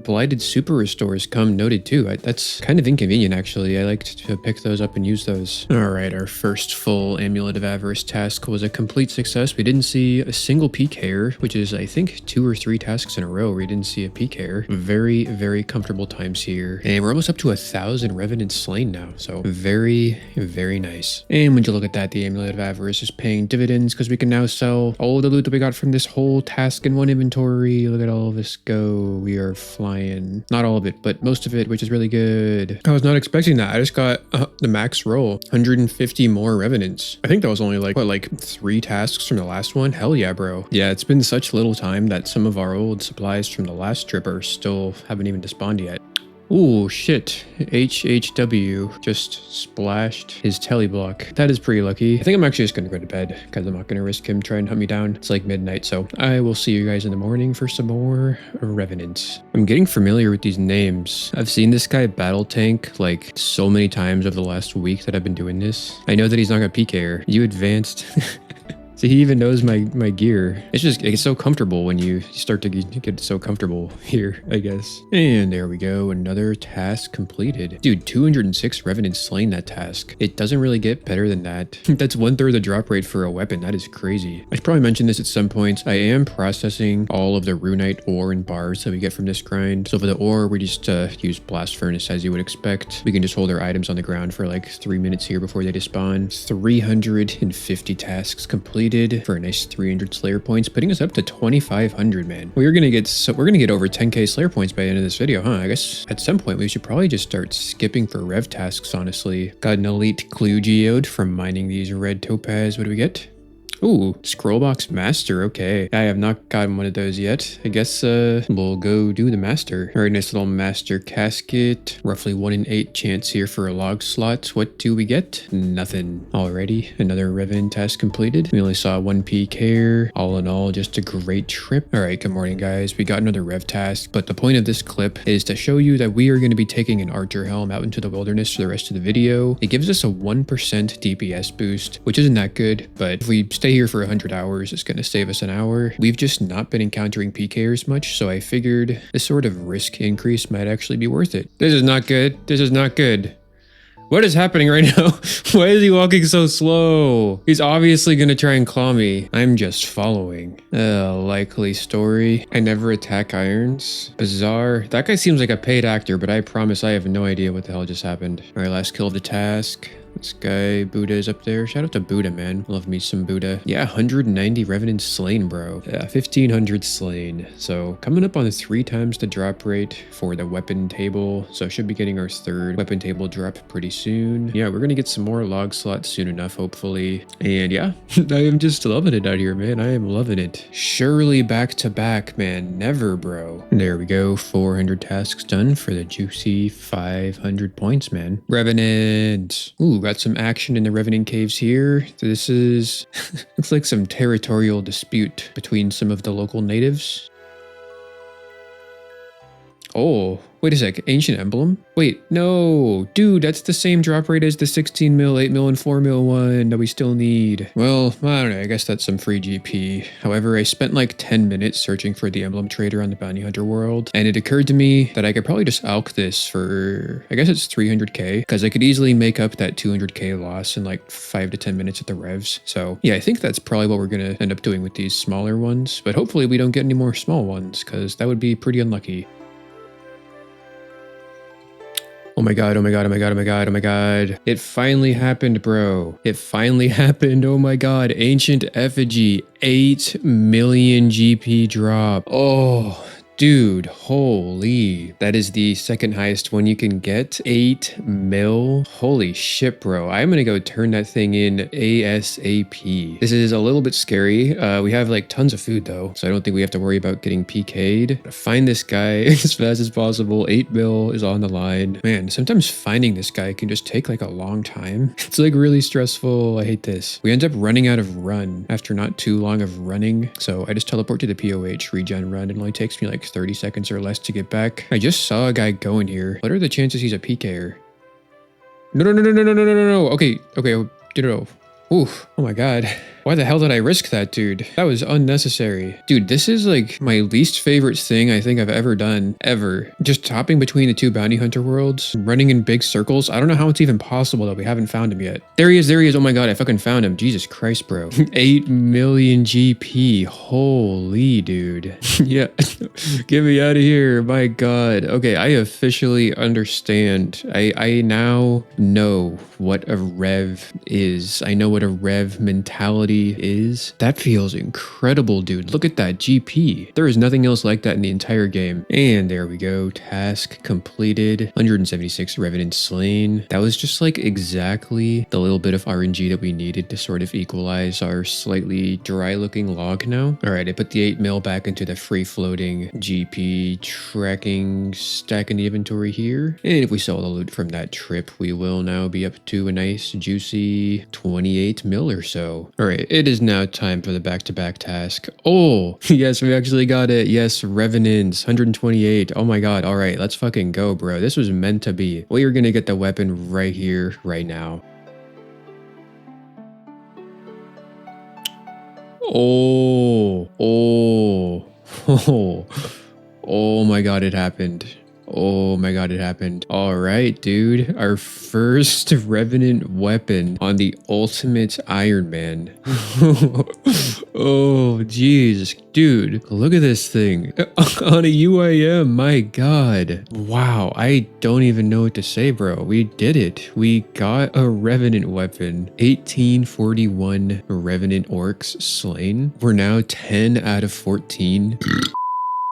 blighted super restores come noted too. That's kind of inconvenient actually. I like to pick those up and use those. All right, our first full amulet of avarice task was a complete success. We didn't see a single peak hair, which is I think 2 or 3 tasks in a row where we didn't see a peak hair. Very comfortable times here. And we're almost up to 1,000 revenants slain now. So very Very nice. And when you look at that, the Amulet of Avarice is paying dividends because we can now sell all the loot that we got from this whole task in one inventory. Look at all of this go. We are flying. Not all of it, but most of it, which is really good. I was not expecting that. I just got the max roll. 150 more Revenants. I think that was only like, what, like 3 tasks from the last one? Hell yeah, bro. Yeah, it's been such little time that some of our old supplies from the last trip are still haven't even despawned yet. Ooh, shit. HHW just splashed his teleblock. That is pretty lucky. I think I'm actually just gonna go to bed because I'm not gonna risk him trying to hunt me down. It's like midnight, so I will see you guys in the morning for some more Revenants. I'm getting familiar with these names. I've seen this guy battle tank like so many times over the last week that I've been doing this. I know that he's not gonna PKer. You advanced. So he even knows my gear. It's so comfortable when you start to get so comfortable here, I guess. And there we go. Another task completed. Dude, 206 Revenants slain that task. It doesn't really get better than that. That's 1/3 the drop rate for a weapon. That is crazy. I should probably mention this at some point. I am processing all of the runite ore and bars that we get from this grind. So for the ore, we just use blast furnace as you would expect. We can just hold our items on the ground for like 3 minutes here before they despawn. 350 tasks completed for a nice 300 Slayer points, putting us up to 2,500, man. We're gonna get over 10k Slayer points by the end of this video, huh? I guess at some point we should probably just start skipping for rev tasks, honestly. Got an elite clue geode from mining these red topaz. What do we get? Ooh, Scrollbox Master, okay. I have not gotten one of those yet. I guess we'll go do the Master. All right, nice little Master Casket. Roughly 1 in 8 chance here for a log slot. What do we get? Nothing. Alrighty, another Revenant task completed. We only saw 1 PK. All in all, just a great trip. All right, good morning, guys. We got another rev task, but the point of this clip is to show you that we are going to be taking an Archer Helm out into the wilderness for the rest of the video. It gives us a 1% DPS boost, which isn't that good, but if we stay here for 100 hours, it's going to save us an hour. We've just not been encountering PKers much, so I figured this sort of risk increase might actually be worth it. This is not good. This is not good. What is happening right now? Why is he walking so slow? He's obviously going to try and claw me. I'm just following. Likely story. I never attack irons. Bizarre. That guy seems like a paid actor, but I promise I have no idea what the hell just happened. All right, last kill of the task. This guy, Buddha, is up there. Shout out to Buddha, man. Love me some Buddha. Yeah, 190 Revenants slain, bro. Yeah, 1,500 slain. So coming up on 3 times the drop rate for the weapon table. So should be getting our 3rd weapon table drop pretty soon. Yeah, we're gonna get some more log slots soon enough, hopefully. And yeah, I am just loving it out here, man. I am loving it. Surely back to back, man. Never, bro. There we go. 400 tasks done for the juicy 500 points, man. Revenant. Ooh, got some action in the Revenant caves here. This is looks like some territorial dispute between some of the local natives. Oh, wait a sec. Ancient Emblem? Wait, no. Dude, that's the same drop rate as the 16 mil, 8 mil, and 4 mil one that we still need. Well, I don't know. I guess that's some free GP. However, I spent like 10 minutes searching for the Emblem Trader on the Bounty Hunter world, and it occurred to me that I could probably just alch this for, I guess it's 300k, because I could easily make up that 200k loss in like 5 to 10 minutes at the revs. So yeah, I think that's probably what we're going to end up doing with these smaller ones, but hopefully we don't get any more small ones, because that would be pretty unlucky. Oh my god, oh my god, oh my god, oh my god, oh my god. It finally happened, bro. It finally happened. Oh my god. Ancient Effigy. 8 million GP drop. Oh, dude, holy. That is the second highest one you can get. 8 mil. Holy shit, bro. I'm gonna go turn that thing in ASAP. This is a little bit scary. We have like tons of food though, so I don't think we have to worry about getting PK'd. Find this guy as fast as possible. 8 mil is on the line. Man, sometimes finding this guy can just take like a long time. It's like really stressful. I hate this. We end up running out of run after not too long of running. So I just teleport to the POH, regen run. It only takes me like 30 seconds or less to get back. I just saw a guy go in here. What are the chances he's a PKer? No. Okay, no. Oof. Oh my god. Why the hell did I risk that, dude? That was unnecessary. Dude, this is like my least favorite thing I think I've ever done, ever. Just hopping between the two bounty hunter worlds, running in big circles. I don't know how it's even possible that we haven't found him yet. There he is, there he is. Oh my god, I fucking found him. Jesus Christ, bro. 8 million GP. Holy dude. Yeah. Get me out of here. My god. Okay, I officially understand. I now know what a rev is. I know what a rev mentality is. That feels incredible, dude. Look at that GP. There is nothing else like that in the entire game. And there we go. Task completed. 176 Revenant slain. That was just like exactly the little bit of RNG that we needed to sort of equalize our slightly dry looking log now. All right, I put the 8 mil back into the free floating GP tracking stack in the inventory here. And if we sell the loot from that trip, we will now be up to a nice juicy 28 mil or so. All right, it is now time for the back-to-back task. Oh, yes, we actually got it. Yes, Revenants, 128. Oh my god. All right, let's fucking go, bro. This was meant to be. We are gonna get the weapon right here, right now. Oh, oh, oh, oh my god, it happened. Oh my god, it happened. All right, dude. Our first Revenant weapon on the ultimate Iron Man. Oh, jeez. Dude, look at this thing. On a UIM, my god. Wow, I don't even know what to say, bro. We did it. We got a Revenant weapon. 1841 Revenant orcs slain. We're now 10 out of 14.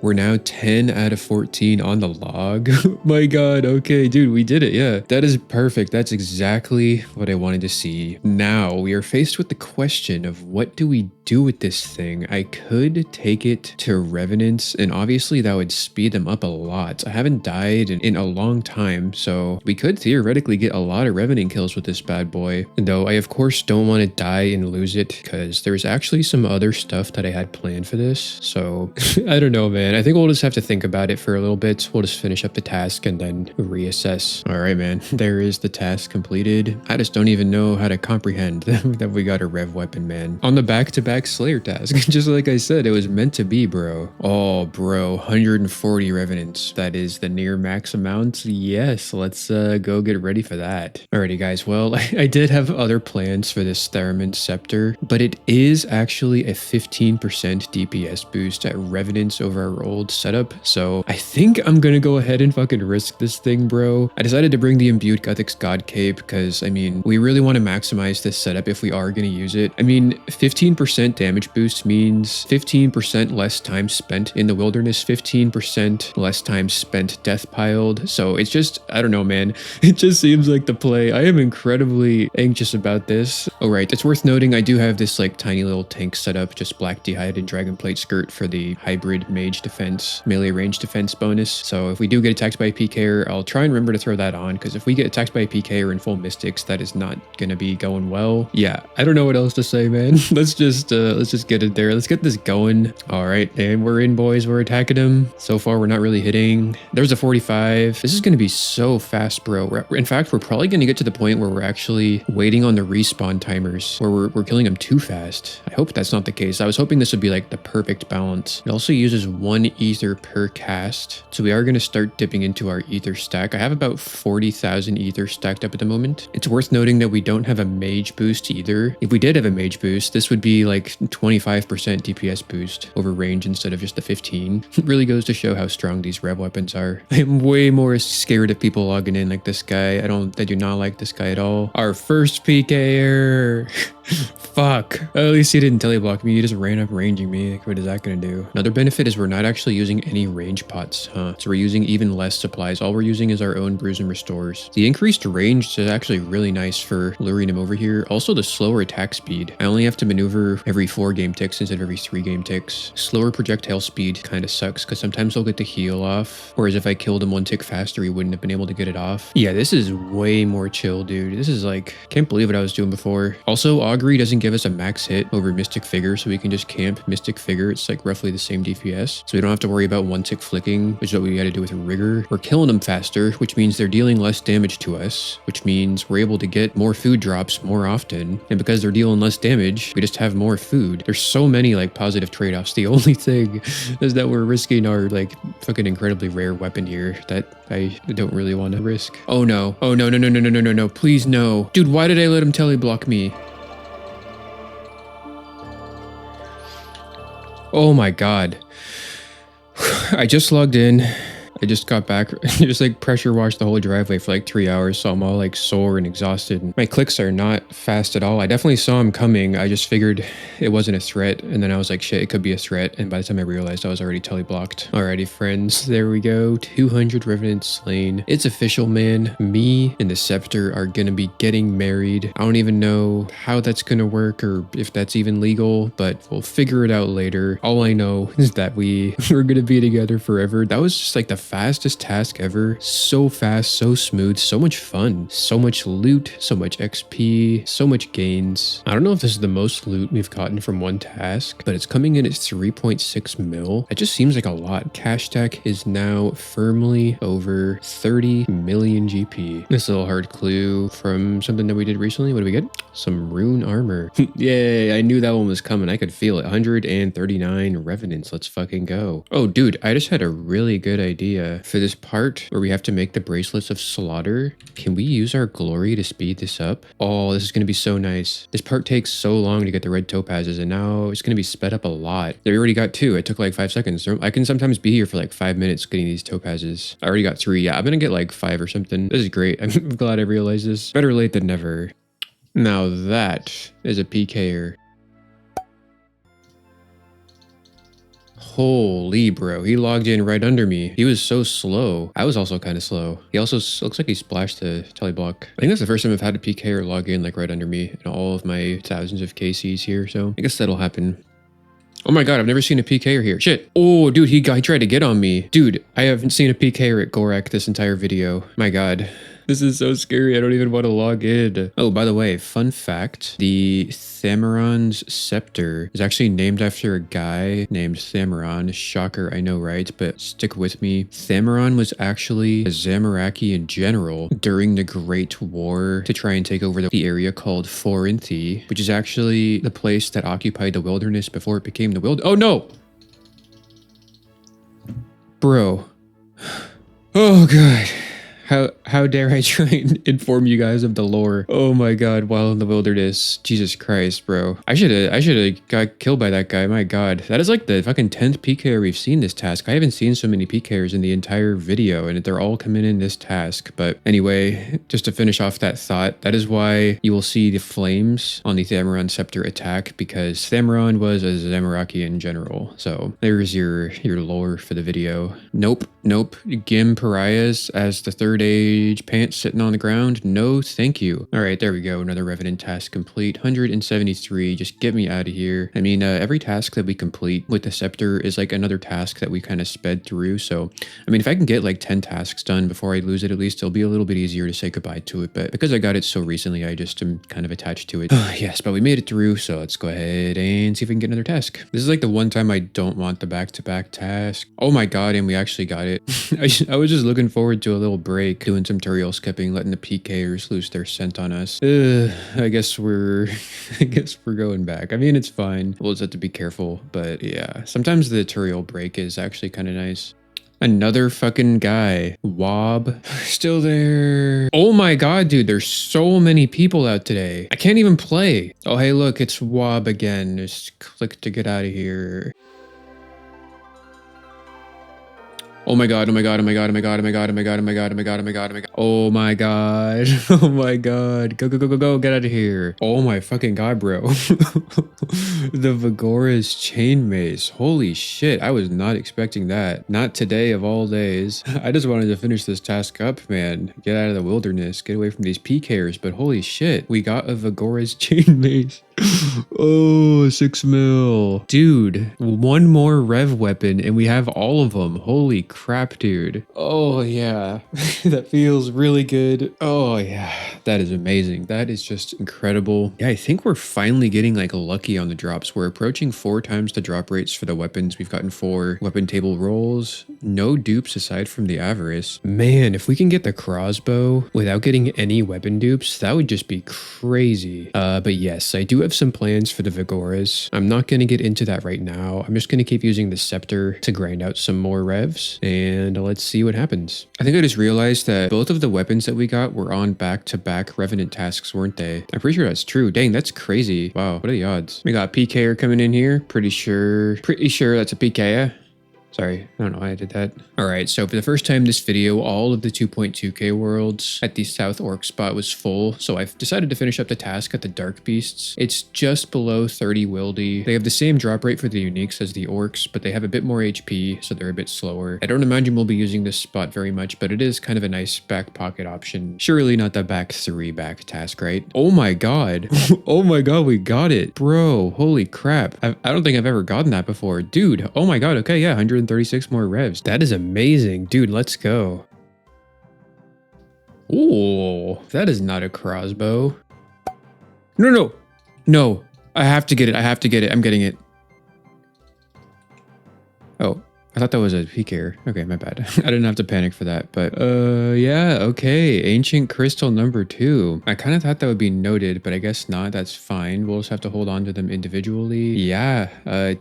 We're now 10 out of 14 on the log. My god, okay, dude, we did it, yeah. That is perfect. That's exactly what I wanted to see. Now, we are faced with the question of what do we do with this thing? I could take it to Revenants, and obviously that would speed them up a lot. I haven't died in a long time, so we could theoretically get a lot of Revenant kills with this bad boy. Though I, of course, don't want to die and lose it, because there's actually some other stuff that I had planned for this. So, I don't know, man. I think we'll just have to think about it for a little bit. We'll just finish up the task and then reassess. All right, man. There is the task completed. I just don't even know how to comprehend that we got a rev weapon, man. On the back-to-back Slayer task, just like I said, it was meant to be, bro. Oh, bro, 140 Revenants. That is the near max amount. Yes, let's go get ready for that. Alrighty, guys. Well, I did have other plans for this Theremin Scepter, but it is actually a 15% DPS boost at Revenants over our old setup. So I think I'm gonna go ahead and fucking risk this thing, bro. I decided to bring the Imbued Guthix God Cape because, I mean, we really want to maximize this setup if we are gonna use it. I mean, 15% damage boost means 15% less time spent in the wilderness, 15% less time spent death piled. So it's just, I don't know, man. It just seems like the play. I am incredibly anxious about this. Oh, right. It's worth noting I do have this like tiny little tank setup, just black Dehyde and Dragon Plate skirt for the hybrid mage defense, melee range defense bonus. So if we do get attacked by a PKer, I'll try and remember to throw that on, because if we get attacked by a PKer in full mystics, that is not gonna be going well. Yeah, I don't know what else to say, man. Let's just get it there. Let's get this going. All right, and we're in, boys. We're attacking him. So far, we're not really hitting. There's a 45. This is gonna be so fast, bro. In fact, we're probably gonna get to the point where we're actually waiting on the respawn timers, where we're killing them too fast. I hope that's not the case. I was hoping this would be like the perfect balance. It also uses 1 ether per cast, so we are going to start dipping into our ether stack. I have about 40,000 ether stacked up at the moment. It's worth noting that we don't have a mage boost either. If we did have a mage boost, this would be like 25% DPS boost over range instead of just the 15. It really goes to show how strong these rev weapons are. I'm way more scared of people logging in like this guy. I do not like this guy at all. Our first PKer. Fuck. At least he didn't teleblock me. He just ran up ranging me. Like, what is that going to do? Another benefit is we're not actually using any range pots, huh? So we're using even less supplies. All we're using is our own brews and restores. The increased range is actually really nice for luring him over here. Also, the slower attack speed. I only have to maneuver every 4 game ticks instead of every 3 game ticks. Slower projectile speed kind of sucks because sometimes I'll get the heal off. Whereas if I killed him 1 tick faster, he wouldn't have been able to get it off. Yeah, this is way more chill, dude. This is like, can't believe what I was doing before. Also, Augury doesn't give us a max hit over Mystic Figure, so we can just camp Mystic Figure. It's like roughly the same DPS, so we don't have to worry about one tick flicking, which is what we got to do with Rigor. We're killing them faster, which means they're dealing less damage to us, which means we're able to get more food drops more often. And because they're dealing less damage, we just have more food. There's so many like positive trade-offs. The only thing is that we're risking our like fucking incredibly rare weapon here that I don't really want to risk. Oh no. Oh no, no, no, no, no, no, no, no. Please no. Dude, why did I let him teleblock me? Oh my god. I just logged in. I just got back, just like pressure washed the whole driveway for like 3 hours, so I'm all like sore and exhausted. My clicks are not fast at all. I definitely saw him coming. I just figured it wasn't a threat, and then I was like, shit, it could be a threat. And by the time I realized, I was already teleblocked. Alrighty, friends, there we go. 200 Revenants slain. It's official, man. Me and the Scepter are gonna be getting married. I don't even know how that's gonna work or if that's even legal, but we'll figure it out later. All I know is that we're gonna be together forever. That was just like the fastest task ever. So fast, so smooth, so much fun, so much loot, so much XP, so much gains. I don't know if this is the most loot we've gotten from one task, but it's coming in at 3.6 mil. It just seems like a lot. Cash stack is now firmly over 30 million GP. This little hard clue from something that we did recently. What do we get? Some rune armor. Yay, I knew that one was coming. I could feel it. 139 Revenants. Let's fucking go. Oh, dude, I just had a really good idea. For this part where we have to make the bracelets of slaughter, can we use our glory to speed this up? Oh, this is going to be so nice. This part takes so long to get the red topazes, and now it's going to be sped up a lot. They already got 2. It took like 5 seconds. I can sometimes be here for like 5 minutes getting these topazes. I already got 3. Yeah, I'm going to get like 5 or something. This is great. I'm glad I realized this. Better late than never. Now that is a PKer. Holy bro, he logged in right under me. He was so slow. I was also kind of slow. He also looks like he splashed the teleblock. I think that's the first time I've had a PK or log in like right under me in all of my thousands of KCs here, so I guess that'll happen. Oh my god, I've never seen a PKer here. Shit. Oh, dude, he tried to get on me. Dude, I haven't seen a PKer at Gorak this entire video. My god. This is so scary. I don't even want to log in. Oh, by the way, fun fact. The Thameron's Scepter is actually named after a guy named Thameron. Shocker, I know, right? But stick with me. Thameron was actually a Zamorakian general during the Great War to try and take over the area called Forinthi, which is actually the place that occupied the wilderness before it became the Oh, no! Bro. Oh, God. How dare I try and inform you guys of the lore? Oh my god, while in the wilderness. Jesus Christ, bro. I should have got killed by that guy. My god. That is like the fucking 10th PKer we've seen this task. I haven't seen so many PKers in the entire video, and they're all coming in this task. But anyway, just to finish off that thought, that is why you will see the flames on the Thameron Scepter attack, because Thameron was a Zamorakian general. So there's your lore for the video. Nope. Gim Pariahs as the third age pants sitting on the ground. No, thank you. All right, there we go. Another Revenant task complete. 173. Just get me out of here. I mean, every task that we complete with the Scepter is like another task that we kind of sped through. So, I mean, if I can get like 10 tasks done before I lose it, at least it'll be a little bit easier to say goodbye to it. But because I got it so recently, I just am kind of attached to it. Yes, but we made it through. So let's go ahead and see if we can get another task. This is like the one time I don't want the back-to-back task. Oh my god, and we actually got it. I was just looking forward to a little break, doing some tutorial skipping, letting the PKers lose their scent on us. I guess we're going back. I mean, it's fine. We'll just have to be careful, but yeah, sometimes the tutorial break is actually kind of nice. Another fucking guy. Wob. Still there. Oh my god, dude. There's so many people out today. I can't even play. Oh, hey, look. It's Wob again. Just click to get out of here. Oh my god, oh my god, oh my god, oh my god, oh my god, oh my god, oh my god, oh my god, oh my god, oh my god. Oh my god. Oh my god. Go, get out of here. Oh my fucking god, bro. The Vagora's chain mace. Holy shit. I was not expecting that. Not today of all days. I just wanted to finish this task up, man. Get out of the wilderness. Get away from these PKers. But holy shit. We got a Vagora's chain mace. Oh, 6 mil. Dude, one more rev weapon and we have all of them. Holy crap, dude. Oh, yeah. That feels really good. Oh, yeah. That is amazing. That is just incredible. Yeah, I think we're finally getting like lucky on the drops. We're approaching 4 times the drop rates for the weapons. We've gotten 4 weapon table rolls. No dupes aside from the Avarice. Man, if we can get the crossbow without getting any weapon dupes, that would just be crazy. But yes, I do have some plans for the Vigoras. I'm not going to get into that right now. I'm just going to keep using the Scepter to grind out some more revs, and let's see what happens. I think I just realized that both of the weapons that we got were on back-to-back Revenant tasks, weren't they? I'm pretty sure that's true. Dang, that's crazy. Wow, what are the odds? We got PKer coming in here. Pretty sure that's a PKer. Sorry, I don't know why I did that. All right, so for the first time this video, all of the 2.2k worlds at the South Orc spot was full, so I've decided to finish up the task at the Dark Beasts. It's just below 30 wildy. They have the same drop rate for the uniques as the orcs, but they have a bit more HP, so they're a bit slower. I don't imagine we'll be using this spot very much, but it is kind of a nice back pocket option. Surely not the back 3 back task, right? Oh my god. Oh my god, we got it. Bro, holy crap. I don't think I've ever gotten that before. Dude, oh my god, okay, yeah, 136 more revs. That is amazing. Dude, let's go. Ooh, that is not a crossbow. No. I have to get it. I'm getting it. Oh, I thought that was a PKer. Okay, my bad. I didn't have to panic for that, but yeah, okay. Ancient Crystal number 2. I kind of thought that would be noted, but I guess not. That's fine. We'll just have to hold on to them individually. Yeah,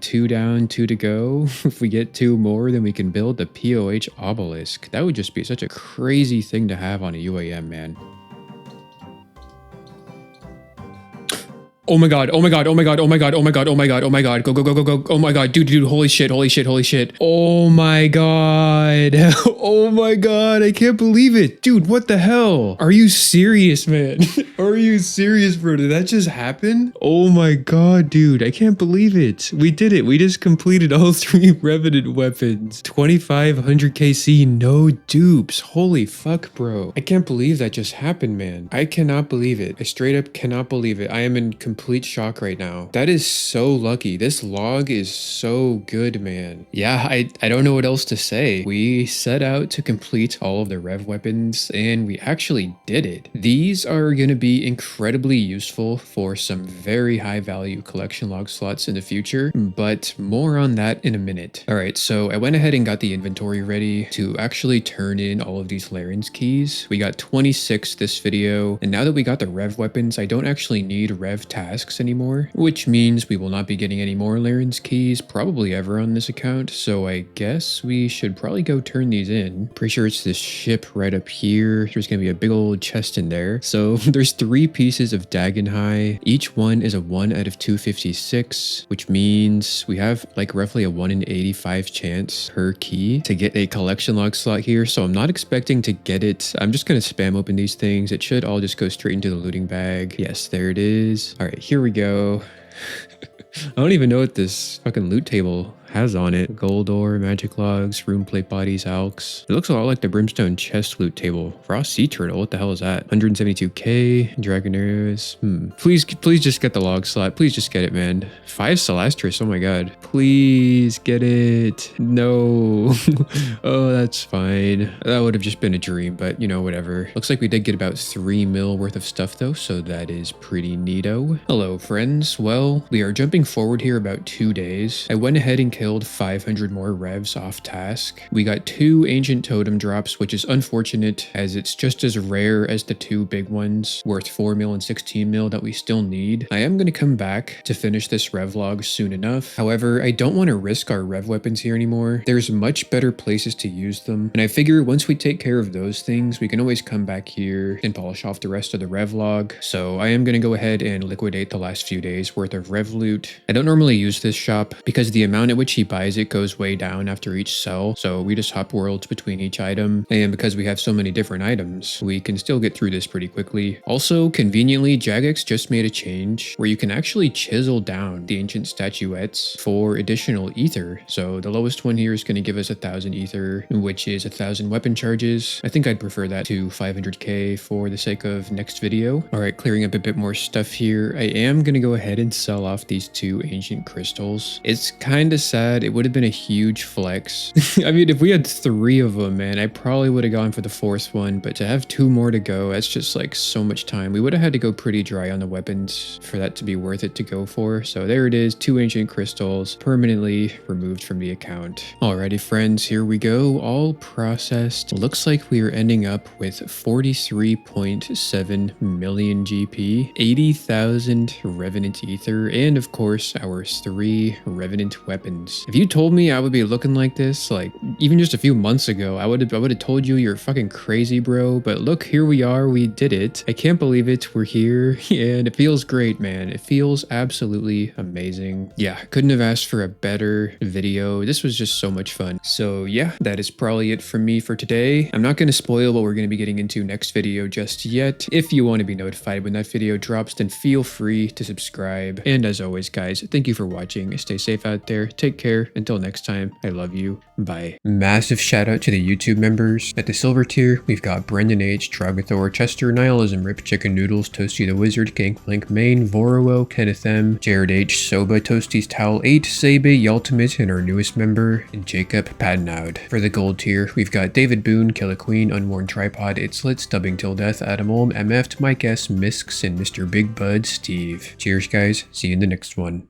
2 down, 2 to go. If we get 2 more, then we can build the POH obelisk. That would just be such a crazy thing to have on a UAM, man. Oh my god, oh my god, oh my god, oh my god, oh my god, oh my god, oh my god, go, go, go, go, go, oh my god, dude, holy shit, holy shit, holy shit. Oh my god. Oh my god, I can't believe it. Dude, what the hell? Are you serious, man? Are you serious, bro? Did that just happen? Oh my god, dude, I can't believe it. We did it. We just completed all 3 Revenant weapons. 2500 KC, no dupes. Holy fuck, bro. I can't believe that just happened, man. I cannot believe it. I straight up cannot believe it. I am in complete shock right now. That is so lucky. This log is so good, man. Yeah, I don't know what else to say. We set out to complete all of the rev weapons and we actually did it. These are going to be incredibly useful for some very high value collection log slots in the future, but more on that in a minute. All right, so I went ahead and got the inventory ready to actually turn in all of these Laren's keys. We got 26 this video, and now that we got the rev weapons, I don't actually need rev tasks anymore, which means we will not be getting any more Laren's keys probably ever on this account, so I guess we should probably go turn these in. Pretty sure it's this ship right up here. There's gonna be a big old chest in there. So there's 3 pieces of Dagenhai. Each one is a 1 out of 256, which means we have like roughly a 1 in 85 chance per key to get a collection log slot here, so I'm not expecting to get it. I'm just gonna spam open these things. It should all just go straight into the looting bag. Yes, there it is. All right, here we go. I don't even know what this fucking loot table has on it. Gold ore, magic logs, rune plate bodies, alks. It looks a lot like the brimstone chest loot table. Raw sea turtle, what the hell is that? 172k, dragon arrows. Please just get the log slot. Please just get it, man. 5 Celastris, oh my god. Please get it. No. Oh, that's fine. That would have just been a dream, but you know, whatever. Looks like we did get about 3 mil worth of stuff though, so that is pretty neato. Hello, friends. Well, we are jumping forward here about 2 days. I went ahead and killed 500 more revs off task. We got 2 ancient totem drops, which is unfortunate as it's just as rare as the 2 big ones worth 4 mil and 16 mil that we still need. I am going to come back to finish this rev log soon enough. However, I don't want to risk our rev weapons here anymore. There's much better places to use them, and I figure once we take care of those things, we can always come back here and polish off the rest of the rev log. So I am going to go ahead and liquidate the last few days worth of rev loot. I don't normally use this shop because the amount at which which he buys it goes way down after each sell, so we just hop worlds between each item, and because we have so many different items, we can still get through this pretty quickly. Also, conveniently, Jagex just made a change where you can actually chisel down the ancient statuettes for additional ether. So the lowest one here is going to give us 1,000 ether, which is 1,000 weapon charges. I think I'd prefer that to 500k for the sake of next video. All right, clearing up a bit more stuff here. I am going to go ahead and sell off these 2 ancient crystals. It's kind of sad. It would have been a huge flex. I mean, if we had 3 of them, man, I probably would have gone for the 4th one, but to have 2 more to go, that's just like so much time. We would have had to go pretty dry on the weapons for that to be worth it to go for. So there it is, 2 ancient crystals permanently removed from the account. Alrighty friends, here we go, all processed. Looks like we are ending up with 43.7 million GP, 80,000 Revenant ether, and of course our 3 Revenant weapons. If you told me I would be looking like this, like even just a few months ago, I would have told you you're fucking crazy, bro. But look, here we are, we did it. I can't believe it, we're here, and it feels great, man. It feels absolutely amazing. Yeah, couldn't have asked for a better video. This was just so much fun. So yeah, that is probably it from me for today. I'm not going to spoil what we're going to be getting into next video just yet. If you want to be notified when that video drops, then feel free to subscribe. And as always, guys, thank you for watching. Stay safe out there. Take care. Until next time, I love you. Bye. Massive shout out to the YouTube members. At the silver tier, we've got Brendan H, Trogothor, Chester, Nihilism, Rip Chicken Noodles, Toasty the Wizard, Gangplank Main, Vorowo, Kenneth M, Jared H, Soba, Toasty's Towel 8, Sabe, Ultimate, and our newest member, Jacob Padnaud. For the gold tier, we've got David Boone, Killer Queen, Unworn Tripod, Itslits, Dubbing Till Death, Adam Olm, MF, Mike S, Misks, and Mr. Big Bud Steve. Cheers, guys. See you in the next one.